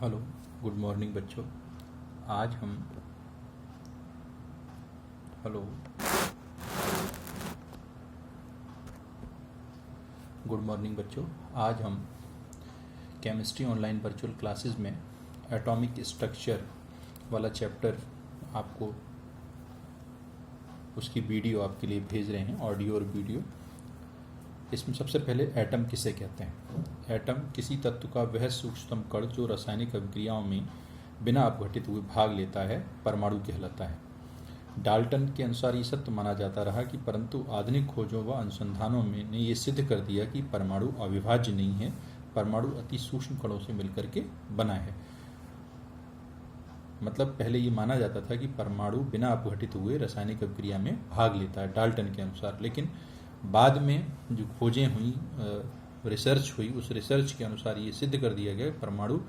Hello, good morning बच्चों। आज हम हेलो गुड मॉर्निंग बच्चों। आज हम केमिस्ट्री ऑनलाइन वर्चुअल क्लासेस में एटॉमिक स्ट्रक्चर वाला चैप्टर आपको उसकी वीडियो आपके लिए भेज रहे हैं, ऑडियो और वीडियो। इसमें सबसे पहले एटम किसे कहते हैं। एटम किसी तत्व का वह सूक्ष्मतम कण जो रासायनिक अभिक्रियाओं में बिना अपघटित हुए भाग लेता है परमाणु कहलाता है। डाल्टन के अनुसार ये सत्य माना जाता रहा कि परंतु आधुनिक खोजों व अनुसंधानों में ने ये सिद्ध कर दिया कि परमाणु अविभाज्य नहीं है, परमाणु अति सूक्ष्म कणों से मिलकर के बना है। मतलब पहले ये माना जाता था कि परमाणु बिना अपघटित हुए रासायनिक अभिक्रिया में भाग लेता है डाल्टन के अनुसार, लेकिन बाद में जो खोजें हुई, रिसर्च हुई, उस रिसर्च के अनुसार ये सिद्ध कर दिया गया परमाणु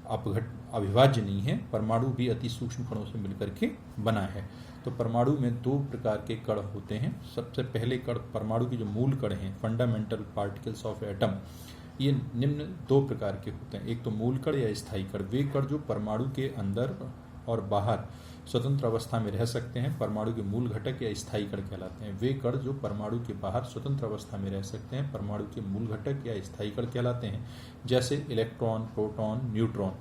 अविभाज्य नहीं है, परमाणु भी अति सूक्ष्म कणों से मिलकर के बना है। तो परमाणु में दो प्रकार के कण होते हैं। सबसे पहले कण, परमाणु के जो मूल कण हैं, फंडामेंटल पार्टिकल्स ऑफ एटम, ये निम्न दो प्रकार के होते हैं। एक तो मूल कण या स्थायी कण। वे कण जो परमाणु के अंदर और बाहर स्वतंत्र अवस्था में रह सकते हैं परमाणु के मूल घटक या स्थायी कण कहलाते हैं। वे कण जो परमाणु के बाहर स्वतंत्र अवस्था में रह सकते हैं परमाणु के मूल घटक या स्थायी कण कहलाते हैं, जैसे इलेक्ट्रॉन, प्रोटॉन, न्यूट्रॉन।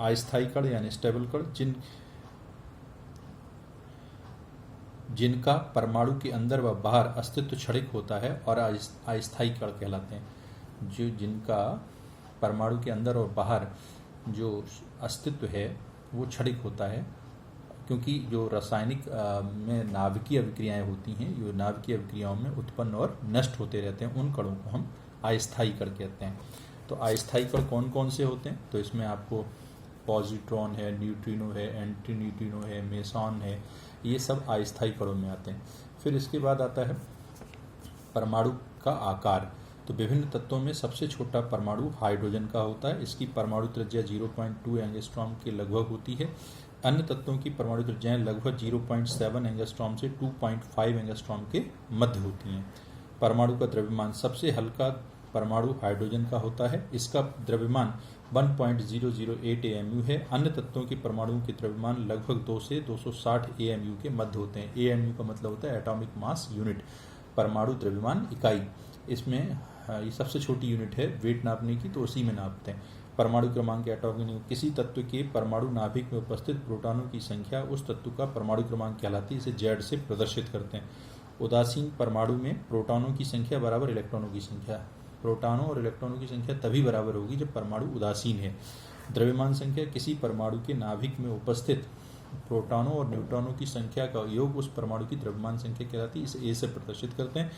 अस्थायी कण यानी स्टेबल कण जिनका परमाणु के अंदर व बाहर अस्तित्व क्षणिक होता है और अस्थायी कण कहलाते हैं। जो जिनका परमाणु के अंदर और बाहर जो अस्तित्व है वो क्षणिक होता है, क्योंकि जो रासायनिक में नाभिकीय अभिक्रियाएं होती हैं, जो नाभिकीय अभिक्रियाओं में उत्पन्न और नष्ट होते रहते हैं, उन कणों को हम अस्थायी कण कहते हैं। तो अस्थायी कण कौन कौन से होते हैं? तो इसमें आपको पॉजिट्रॉन है, न्यूट्रिनो है, एंटी न्यूट्रिनो है, मेसॉन है, ये सब अस्थायी कणों में आते हैं। फिर इसके बाद आता है परमाणु का आकार। तो विभिन्न तत्वों में सबसे छोटा परमाणु हाइड्रोजन का होता है। इसकी परमाणु त्रिज्या 0.2 एंगस्ट्रॉम के लगभग होती है। अन्य तत्वों की परमाणु त्रिज्याएं लगभग 0.7 एंगस्ट्रॉम से 2.5 एंगस्ट्रॉम के मध्य होती हैं। परमाणु का द्रव्यमान सबसे हल्का परमाणु हाइड्रोजन का होता है। इसका द्रव्यमान 1.008 AMU है। अन्य तत्वों के परमाणुओं के द्रव्यमान लगभग 2 से 260 AMU के मध्य होते हैं। AMU का मतलब होता है एटॉमिक मास यूनिट, परमाणु द्रव्यमान इकाई। इसमें ये सबसे छोटी यूनिट है वेट नापने की, तो उसी में नापते हैं। परमाणु क्रमांक एटॉमिक, किसी तत्व के परमाणु नाभिक में उपस्थित प्रोटॉनों की संख्या उस तत्व का परमाणु क्रमांक कहलाती है। इसे Z से प्रदर्शित करते हैं। उदासीन परमाणु में प्रोटॉनों की संख्या बराबर इलेक्ट्रॉनों की संख्या। प्रोटॉनों और इलेक्ट्रॉनों की संख्या तभी बराबर होगी जब परमाणु उदासीन है। द्रव्यमान संख्या किसी परमाणु के नाभिक में उपस्थित प्रोटॉनों और न्यूट्रॉनों की संख्या का योग उस परमाणु की द्रव्यमान संख्या कहलाती है। इसे A से प्रदर्शित करते हैं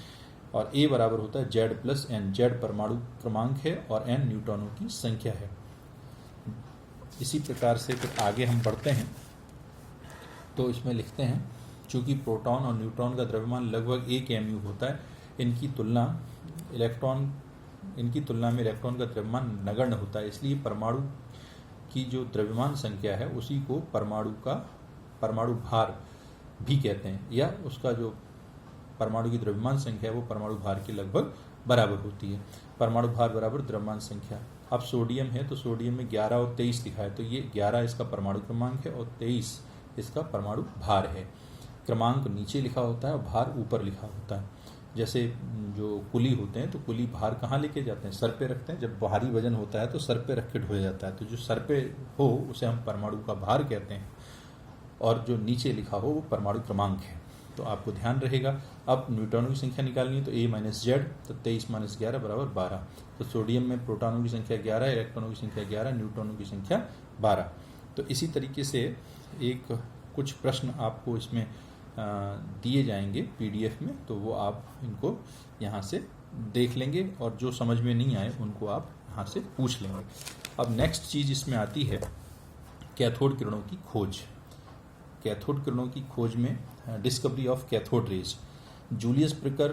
और A बराबर होता है Z प्लस N। Z परमाणु क्रमांक है और N न्यूट्रॉनों की संख्या है। इसी प्रकार से फिर आगे हम बढ़ते हैं तो इसमें लिखते हैं, चूंकि प्रोटॉन और न्यूट्रॉन का द्रव्यमान लगभग 1 AMU होता है, इनकी तुलना में इलेक्ट्रॉन का द्रव्यमान नगण्य होता है। इसलिए परमाणु की जो द्रव्यमान संख्या है उसी को परमाणु भार भी कहते हैं, या उसका जो परमाणु की द्रव्यमान संख्या है वो परमाणु भार के लगभग बराबर होती है। परमाणु भार बराबर द्रव्यमान संख्या। अब सोडियम है तो सोडियम में 11 और 23 लिखा है, तो ये 11 इसका परमाणु क्रमांक है और 23 इसका परमाणु भार है। क्रमांक नीचे लिखा होता है और भार ऊपर लिखा होता है। जैसे जो कुली होते हैं तो कुली भार कहाँ लेके जाते हैं? सर पे रखते हैं। जब भारी वजन होता है तो सर पे रख के ढोया जाता है, तो जो सर पे हो उसे हम परमाणु का भार कहते हैं, और जो नीचे लिखा हो वो परमाणु क्रमांक है। तो आपको ध्यान रहेगा। अब न्यूट्रॉनों की संख्या निकालनी है तो A माइनस Z, तो 23 माइनस 11 बराबर 12। तो सोडियम में प्रोटॉनों की संख्या 11, इलेक्ट्रॉनों की संख्या 11, न्यूट्रॉनों की संख्या 12। तो इसी तरीके से कुछ प्रश्न आपको इसमें दिए जाएंगे PDF में, तो वो आप इनको यहाँ से देख लेंगे और जो समझ में नहीं आए उनको आप यहाँ से पूछ लेंगे। अब नेक्स्ट चीज़ इसमें आती है कैथोड किरणों की खोज। कैथोड किरणों की खोज में discovery of cathode rays. Julius Plucker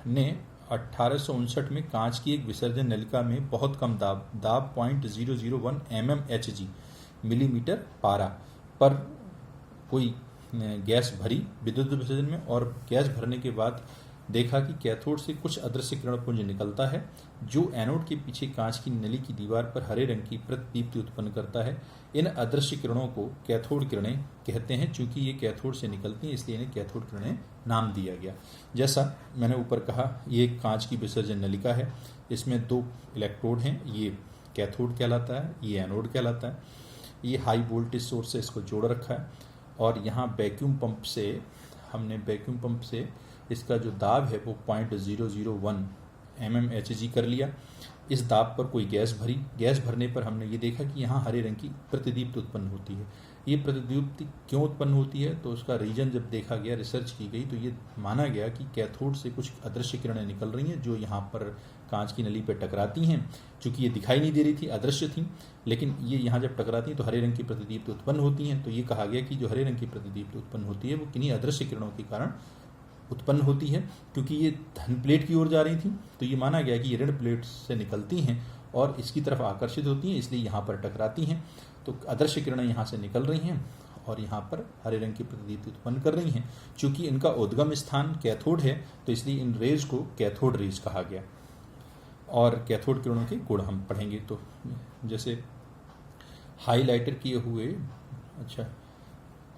ने 1859 में कांच की एक विसर्जन नलिका में बहुत कम दाब 0.001 mmHg मिलीमीटर पारा पर कोई गैस भरी विद्युत विसर्जन में, और गैस भरने के बाद देखा कि कैथोड से कुछ अदृश्य किरण पुंज निकलता है जो एनोड के पीछे कांच की नली की दीवार पर हरे रंग की प्रतिदीप्ति उत्पन्न करता है। इन अदृश्य किरणों को कैथोड किरणें कहते हैं। चूंकि ये कैथोड से निकलती हैं इसलिए इन्हें कैथोड किरणें नाम दिया गया। जैसा मैंने ऊपर कहा, ये एक कांच की विसर्जन नलिका है, इसमें 2 इलेक्ट्रोड हैं, ये कैथोड कहलाता है, ये एनोड कहलाता है। ये हाई वोल्टेज सोर्स से इसको जोड़ रखा है और यहाँ वैक्यूम पंप से इसका जो दाब है वो 0.001 mmHg कर लिया। इस दाब पर कोई गैस भरी, गैस भरने पर हमने ये देखा कि यहाँ हरे रंग की प्रतिदीप्ति उत्पन्न होती है। ये प्रतिदीप्ति क्यों उत्पन्न होती है, तो उसका रीजन जब देखा गया, रिसर्च की गई, तो ये माना गया कि कैथोड से कुछ अदृश्य किरणें निकल रही हैं जो यहाँ पर कांच की नली पर टकराती हैं। चूंकि ये दिखाई नहीं दे रही थी, अदृश्य थी, लेकिन ये यहाँ जब टकराती हैं तो हरे रंग की प्रतिदीप्ति उत्पन्न होती हैं। तो ये कहा गया कि जो हरे रंग की प्रतिदीप्ति उत्पन्न होती है वो किन्हीं अदृश्य किरणों के कारण उत्पन्न होती है। क्योंकि ये धन प्लेट की ओर जा रही थी तो ये माना गया कि ये ऋण प्लेट से निकलती हैं और इसकी तरफ आकर्षित होती हैं, इसलिए यहाँ पर टकराती हैं। तो अदृश्य किरणें यहाँ से निकल रही हैं और यहाँ पर हरे रंग की प्रतिदीप्ति उत्पन्न कर रही हैं। चूंकि इनका उद्गम स्थान कैथोड है तो इसलिए इन रेज को कैथोड रेज कहा गया। और कैथोड किरणों के गुण हम पढ़ेंगे। तो जैसे हाईलाइटर किए हुए,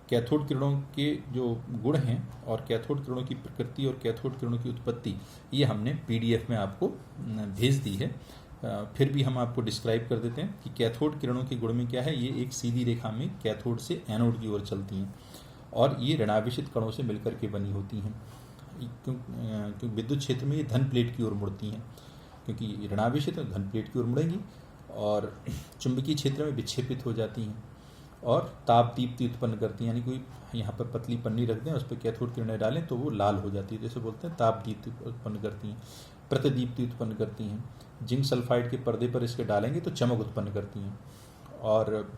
कैथोड किरणों के जो गुण हैं और कैथोड किरणों की प्रकृति और कैथोड किरणों की उत्पत्ति, ये हमने PDF में आपको भेज दी है। फिर भी हम आपको डिस्क्राइब कर देते हैं कि कैथोड किरणों के गुण में क्या है। ये एक सीधी रेखा में कैथोड से एनोड की ओर चलती हैं और ये ऋणावेशित कणों से मिलकर के बनी होती हैं। क्योंकि विद्युत क्षेत्र में ये धन प्लेट की ओर मुड़ती हैं, क्योंकि ऋणावेशित धन प्लेट की ओर मुड़ेंगी और चुंबकीय क्षेत्र में विक्षेपित हो जाती हैं और ताप दीप्ति उत्पन्न करती हैं। यानी कोई यहाँ पर पतली पन्नी रख दें, उस पर कैथोड किरणें डालें तो वो लाल हो जाती है, जैसे बोलते हैं ताप दीप्ति उत्पन्न करती हैं, प्रतिदीप्ति उत्पन्न करती हैं। जिंक सल्फाइड के पर्दे पर इसके डालेंगे तो चमक उत्पन्न करती हैं और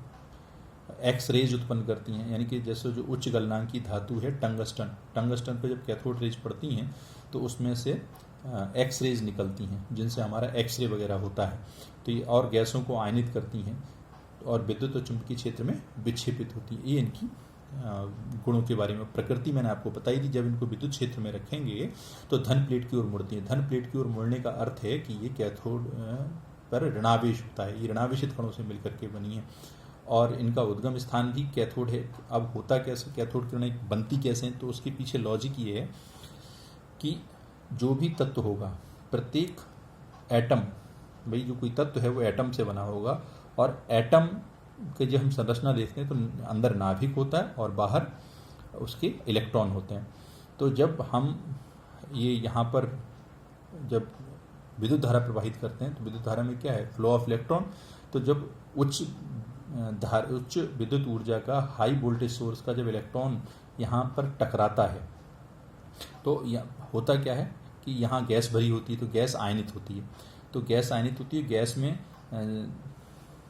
एक्स रेज उत्पन्न करती हैं। यानी कि जैसे जो उच्च गलनांक की धातु है टंगस्टन पर जब कैथोड रेज पड़ती हैं तो उसमें से एक्स रेज निकलती हैं जिनसे हमारा एक्सरे वगैरह होता है। तो ये और गैसों को आयनित करती हैं और विद्युत और चुंबकीय क्षेत्र में विक्षेपित होती है। ये इनकी गुणों के बारे में प्रकृति मैंने आपको बताई थी। जब इनको विद्युत क्षेत्र में रखेंगे तो धन प्लेट की ओर मुड़ती है। धन प्लेट की ओर मुड़ने का अर्थ है कि ये कैथोड पर ऋणावेश होता है, ये ऋणावेशित कणों से मिलकर के बनी है और इनका उद्गम स्थान भी कैथोड है। अब होता कैसे, कैथोड किरणें बनती कैसे हैं, तो उसके पीछे लॉजिक ये है कि जो भी तत्व होगा, प्रत्येक एटम, भाई जो कोई तत्व है वो एटम से बना होगा और एटम के जब हम संरचना देखते हैं तो अंदर नाभिक होता है और बाहर उसके इलेक्ट्रॉन होते हैं। तो जब हम ये यहाँ पर जब विद्युत धारा प्रवाहित करते हैं तो विद्युत धारा में क्या है, फ्लो ऑफ इलेक्ट्रॉन। तो जब उच्च विद्युत ऊर्जा का हाई वोल्टेज सोर्स का जब इलेक्ट्रॉन यहाँ पर टकराता है तो होता क्या है कि यहाँ गैस भरी होती है तो गैस आयनित होती है। तो गैस आयनित होती है, गैस में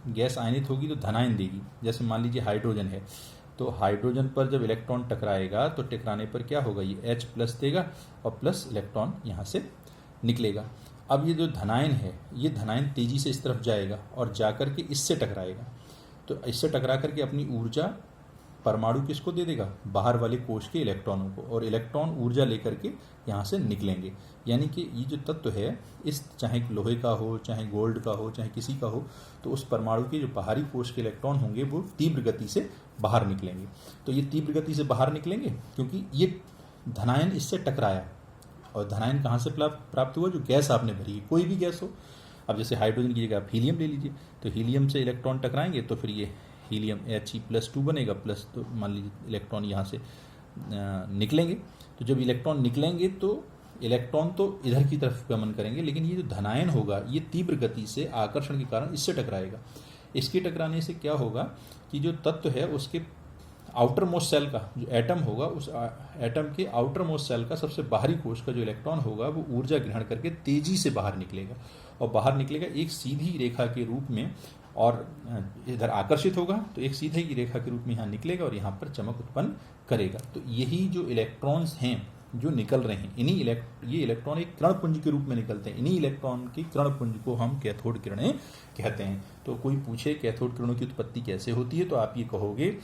गैस आयनित होगी तो धनायन देगी। जैसे मान लीजिए हाइड्रोजन है तो हाइड्रोजन पर जब इलेक्ट्रॉन टकराएगा तो टकराने पर क्या होगा, ये H+ देगा और प्लस इलेक्ट्रॉन यहाँ से निकलेगा। अब ये जो धनायन है ये धनायन तेजी से इस तरफ जाएगा और जाकर के इससे टकराएगा। तो इससे टकरा करके अपनी ऊर्जा परमाणु किसको दे देगा, बाहर वाले कोश के इलेक्ट्रॉनों को, और इलेक्ट्रॉन ऊर्जा लेकर के यहाँ से निकलेंगे। यानी कि ये जो तत्व है, इस चाहे लोहे का हो, चाहे गोल्ड का हो, चाहे किसी का हो, तो उस परमाणु के जो बाहरी कोश के इलेक्ट्रॉन होंगे वो तीव्र गति से बाहर निकलेंगे। तो ये तीव्र गति से बाहर निकलेंगे क्योंकि ये धनायन इससे टकराया। और धनायन कहाँ से प्राप्त हुआ, जो गैस आपने भरी है, कोई भी गैस हो। अब जैसे हाइड्रोजन की जगह आप हीलियम ले लीजिए, तो हीलियम से इलेक्ट्रॉन टकराएंगे तो फिर ये हीलियम He+2 बनेगा, प्लस तो मान लीजिए इलेक्ट्रॉन यहाँ से निकलेंगे। तो जब इलेक्ट्रॉन निकलेंगे तो इलेक्ट्रॉन तो इधर की तरफ गमन करेंगे, लेकिन ये जो धनायन होगा ये तीव्र गति से आकर्षण के कारण इससे टकराएगा। इसके टकराने से क्या होगा कि जो तत्व है उसके आउटर मोस्ट सेल का जो एटम होगा, उस एटम के आउटर मोस्ट सेल का सबसे बाहरी कोश का जो इलेक्ट्रॉन होगा वो ऊर्जा ग्रहण करके तेजी से बाहर निकलेगा, और बाहर निकलेगा एक सीधी रेखा के रूप में, और इधर आकर्षित होगा तो एक सीधे की रेखा के रूप में यहाँ निकलेगा और यहाँ पर चमक उत्पन्न करेगा। तो यही जो इलेक्ट्रॉन्स हैं जो निकल रहे हैं, ये इलेक्ट्रॉन एक किरण पुंज के रूप में निकलते हैं। इन्हीं इलेक्ट्रॉन की किरण पुंज को हम कैथोड किरणें कहते हैं। तो कोई पूछे कैथोड किरणों की उत्पत्ति कैसे होती है, तो आप ये कहोगे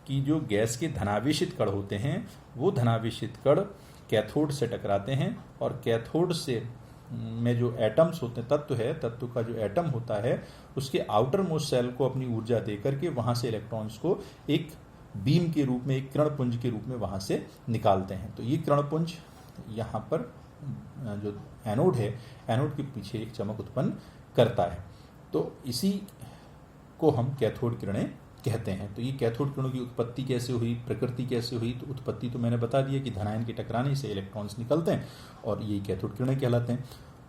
कि जो गैस के धनावेशित कण होते हैं वो धनावेशित कण कैथोड से टकराते हैं और कैथोड से में जो एटम्स होते हैं, तत्व का जो एटम होता है उसके आउटर मोस्ट सेल को अपनी ऊर्जा दे करके वहाँ से इलेक्ट्रॉन्स को एक बीम के रूप में, एक किरणपुंज के रूप में वहाँ से निकालते हैं। तो ये किरणपुंज यहाँ पर जो एनोड है, एनोड के पीछे एक चमक उत्पन्न करता है। तो इसी को हम कैथोड किरणें कहते हैं। तो ये कैथोड किरणों की उत्पत्ति कैसे हुई, प्रकृति कैसे हुई, तो उत्पत्ति तो मैंने बता दिया कि धनायन के टकराने से इलेक्ट्रॉन्स निकलते हैं और ये कैथोड किरणें कहलाते हैं।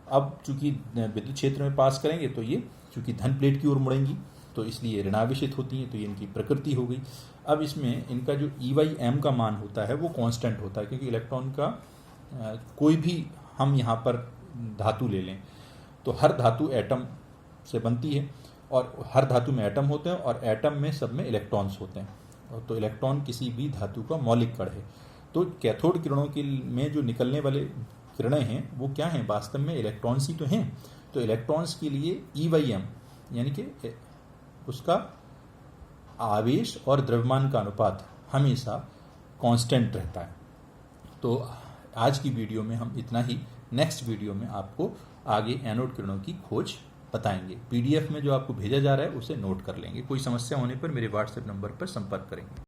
अब चूंकि विद्युत क्षेत्र में पास करेंगे तो ये चूंकि धन प्लेट की ओर मुड़ेंगी तो इसलिए ऋणावेशित होती हैं, तो ये इनकी प्रकृति हो गई। अब इसमें इनका जो EM का मान होता है वो कांस्टेंट होता है, क्योंकि इलेक्ट्रॉन का कोई भी हम यहाँ पर धातु ले लें तो हर धातु एटम से बनती है और हर धातु में एटम होते हैं और एटम में सब में इलेक्ट्रॉन्स होते हैं, और तो इलेक्ट्रॉन किसी भी धातु का मौलिक कण है। तो कैथोड किरणों के में जो निकलने वाले किरणें हैं वो क्या हैं, वास्तव में इलेक्ट्रॉन्स ही तो हैं। तो इलेक्ट्रॉन्स के लिए EM यानी कि उसका आवेश और द्रव्यमान का अनुपात हमेशा कांस्टेंट रहता है। तो आज की वीडियो में हम इतना ही। नेक्स्ट वीडियो में आपको आगे एनोड किरणों की खोज बताएंगे। PDF में जो आपको भेजा जा रहा है उसे नोट कर लेंगे। कोई समस्या होने पर मेरे WhatsApp नंबर पर संपर्क करेंगे।